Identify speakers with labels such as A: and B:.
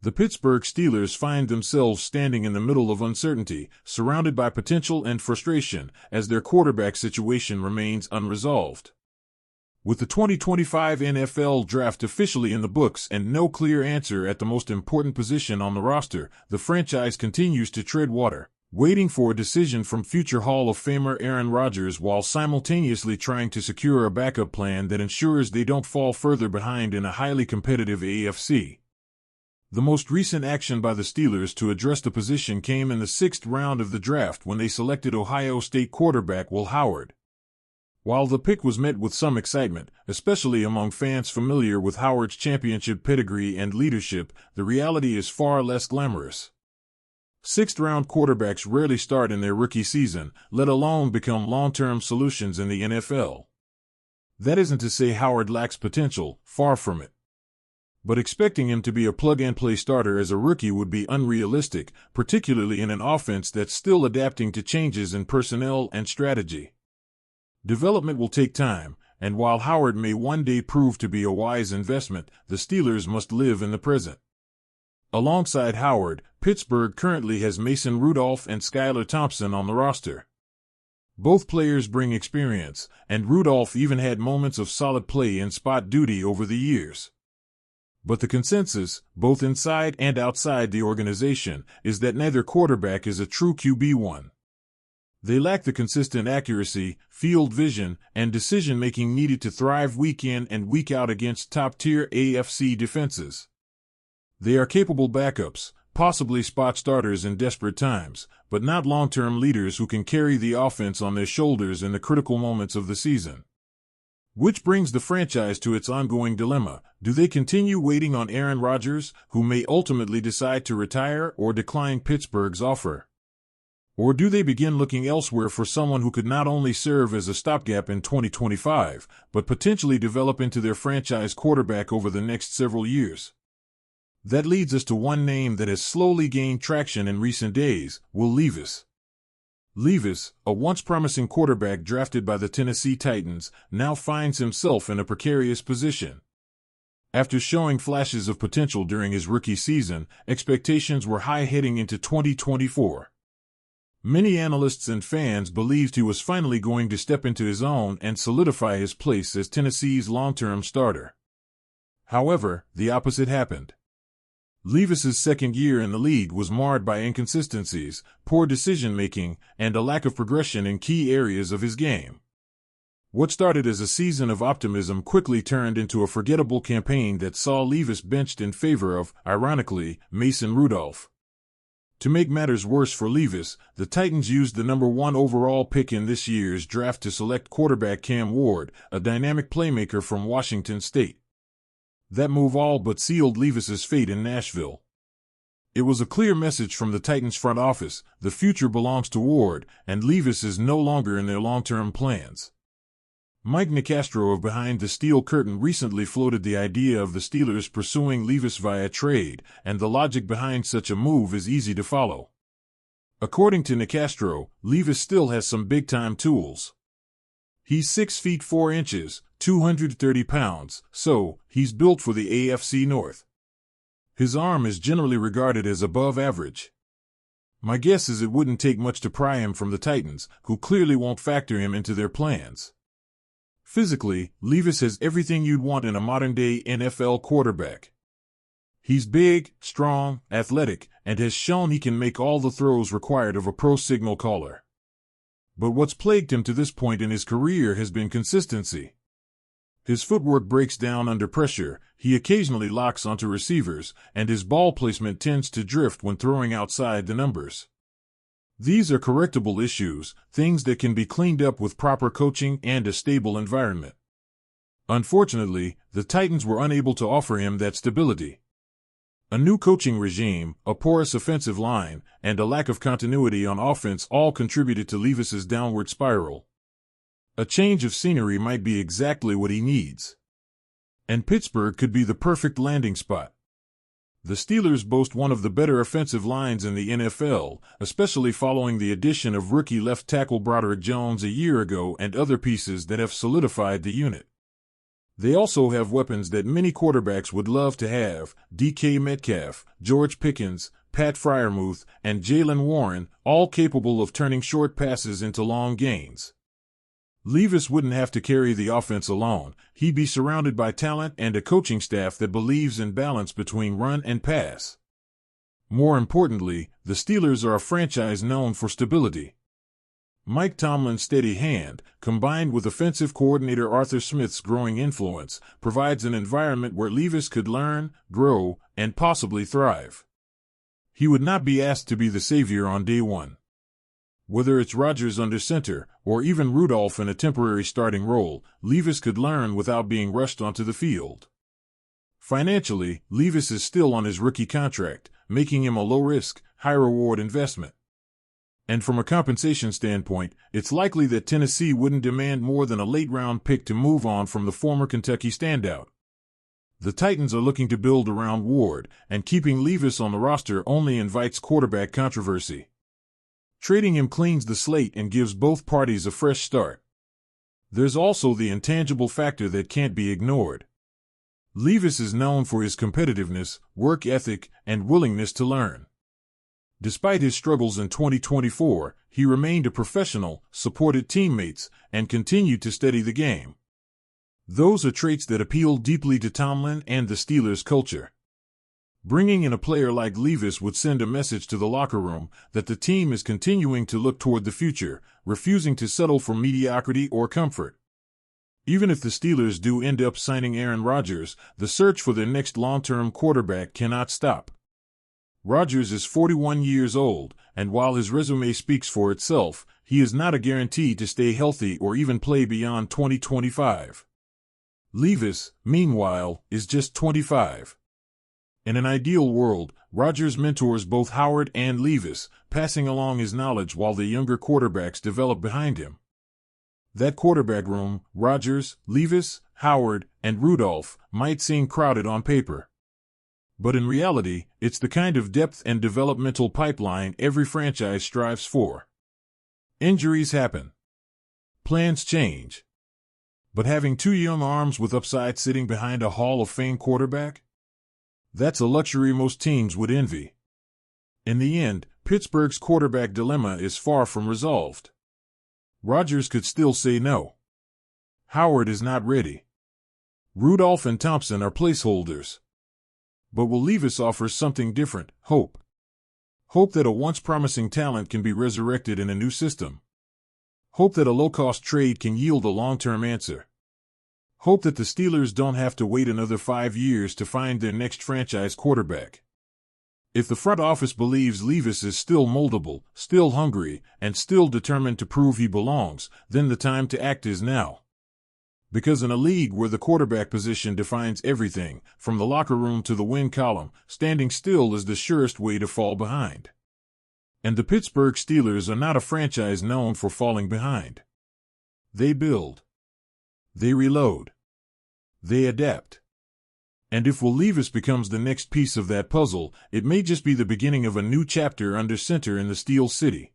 A: The Pittsburgh Steelers find themselves standing in the middle of uncertainty, surrounded by potential and frustration, as their quarterback situation remains unresolved. With the 2025 NFL Draft officially in the books and no clear answer at the most important position on the roster, the franchise continues to tread water, waiting for a decision from future Hall of Famer Aaron Rodgers while simultaneously trying to secure a backup plan that ensures they don't fall further behind in a highly competitive AFC. The most recent action by the Steelers to address the position came in the 6th round of the draft when they selected Ohio State quarterback Will Howard. While the pick was met with some excitement, especially among fans familiar with Howard's championship pedigree and leadership, the reality is far less glamorous. 6th-round quarterbacks rarely start in their rookie season, let alone become long-term solutions in the NFL. That isn't to say Howard lacks potential, far from it. But expecting him to be a plug-and-play starter as a rookie would be unrealistic, particularly in an offense that's still adapting to changes in personnel and strategy. Development will take time, and while Howard may one day prove to be a wise investment, the Steelers must live in the present. Alongside Howard, Pittsburgh currently has Mason Rudolph and Skylar Thompson on the roster. Both players bring experience, and Rudolph even had moments of solid play in spot duty over the years. But the consensus, both inside and outside the organization, is that neither quarterback is a true QB1. They lack the consistent accuracy, field vision, and decision-making needed to thrive week in and week out against top-tier AFC defenses. They are capable backups, possibly spot starters in desperate times, but not long-term leaders who can carry the offense on their shoulders in the critical moments of the season. Which brings the franchise to its ongoing dilemma. Do they continue waiting on Aaron Rodgers, who may ultimately decide to retire or decline Pittsburgh's offer? Or do they begin looking elsewhere for someone who could not only serve as a stopgap in 2025, but potentially develop into their franchise quarterback over the next several years? That leads us to one name that has slowly gained traction in recent days, Will Levis. Levis, a once promising quarterback drafted by the Tennessee Titans, now finds himself in a precarious position. After showing flashes of potential during his rookie season, expectations were high heading into 2024. Many analysts and fans believed he was finally going to step into his own and solidify his place as Tennessee's long-term starter. However, the opposite happened. Levis's second year in the league was marred by inconsistencies, poor decision-making, and a lack of progression in key areas of his game. What started as a season of optimism quickly turned into a forgettable campaign that saw Levis benched in favor of, ironically, Mason Rudolph. To make matters worse for Levis, the Titans used the number 1 overall pick in this year's draft to select quarterback Cam Ward, a dynamic playmaker from Washington State. That move all but sealed Levis's fate in Nashville. It was a clear message from the Titans front office: the future belongs to Ward, and Levis is no longer in their long-term plans. Mike Nicastro of Behind the Steel Curtain recently floated the idea of the Steelers pursuing Levis via trade, and the logic behind such a move is easy to follow. According to Nicastro, Levis still has some big-time tools. He's 6 feet 4 inches, 230 pounds, so he's built for the AFC North. His arm is generally regarded as above average. My guess is it wouldn't take much to pry him from the Titans, who clearly won't factor him into their plans. Physically, Levis has everything you'd want in a modern-day NFL quarterback. He's big, strong, athletic, and has shown he can make all the throws required of a pro signal caller. But what's plagued him to this point in his career has been consistency. His footwork breaks down under pressure, he occasionally locks onto receivers, and his ball placement tends to drift when throwing outside the numbers. These are correctable issues, things that can be cleaned up with proper coaching and a stable environment. Unfortunately, the Titans were unable to offer him that stability. A new coaching regime, a porous offensive line, and a lack of continuity on offense all contributed to Levis's downward spiral. A change of scenery might be exactly what he needs. And Pittsburgh could be the perfect landing spot. The Steelers boast one of the better offensive lines in the NFL, especially following the addition of rookie left tackle Broderick Jones a year ago and other pieces that have solidified the unit. They also have weapons that many quarterbacks would love to have: DK Metcalf, George Pickens, Pat Freiermuth, and Jaylen Warren, all capable of turning short passes into long gains. Levis wouldn't have to carry the offense alone. He'd be surrounded by talent and a coaching staff that believes in balance between run and pass. More importantly, the Steelers are a franchise known for stability. Mike Tomlin's steady hand, combined with offensive coordinator Arthur Smith's growing influence, provides an environment where Levis could learn, grow, and possibly thrive. He would not be asked to be the savior on day one. Whether it's Rodgers under center, or even Rudolph in a temporary starting role, Levis could learn without being rushed onto the field. Financially, Levis is still on his rookie contract, making him a low-risk, high-reward investment. And from a compensation standpoint, it's likely that Tennessee wouldn't demand more than a late-round pick to move on from the former Kentucky standout. The Titans are looking to build around Ward, and keeping Levis on the roster only invites quarterback controversy. Trading him cleans the slate and gives both parties a fresh start. There's also the intangible factor that can't be ignored. Levis is known for his competitiveness, work ethic, and willingness to learn. Despite his struggles in 2024, he remained a professional, supported teammates, and continued to steady the game. Those are traits that appeal deeply to Tomlin and the Steelers' culture. Bringing in a player like Levis would send a message to the locker room that the team is continuing to look toward the future, refusing to settle for mediocrity or comfort. Even if the Steelers do end up signing Aaron Rodgers, the search for their next long-term quarterback cannot stop. Rodgers is 41 years old, and while his resume speaks for itself, he is not a guarantee to stay healthy or even play beyond 2025. Levis, meanwhile, is just 25. In an ideal world, Rodgers mentors both Howard and Levis, passing along his knowledge while the younger quarterbacks develop behind him. That quarterback room, Rodgers, Levis, Howard, and Rudolph, might seem crowded on paper. But in reality, it's the kind of depth and developmental pipeline every franchise strives for. Injuries happen. Plans change. But having two young arms with upside sitting behind a Hall of Fame quarterback? That's a luxury most teams would envy. In the end, Pittsburgh's quarterback dilemma is far from resolved. Rodgers could still say no. Howard is not ready. Rudolph and Thompson are placeholders. But will Levis offer something different? Hope. Hope that a once promising talent can be resurrected in a new system. Hope that a low-cost trade can yield a long-term answer. Hope that the Steelers don't have to wait another 5 years to find their next franchise quarterback. If the front office believes Levis is still moldable, still hungry, and still determined to prove he belongs, then the time to act is now. Because in a league where the quarterback position defines everything, from the locker room to the win column, standing still is the surest way to fall behind. And the Pittsburgh Steelers are not a franchise known for falling behind. They build. They reload. They adapt. And if Will Levis becomes the next piece of that puzzle, it may just be the beginning of a new chapter under center in the Steel City.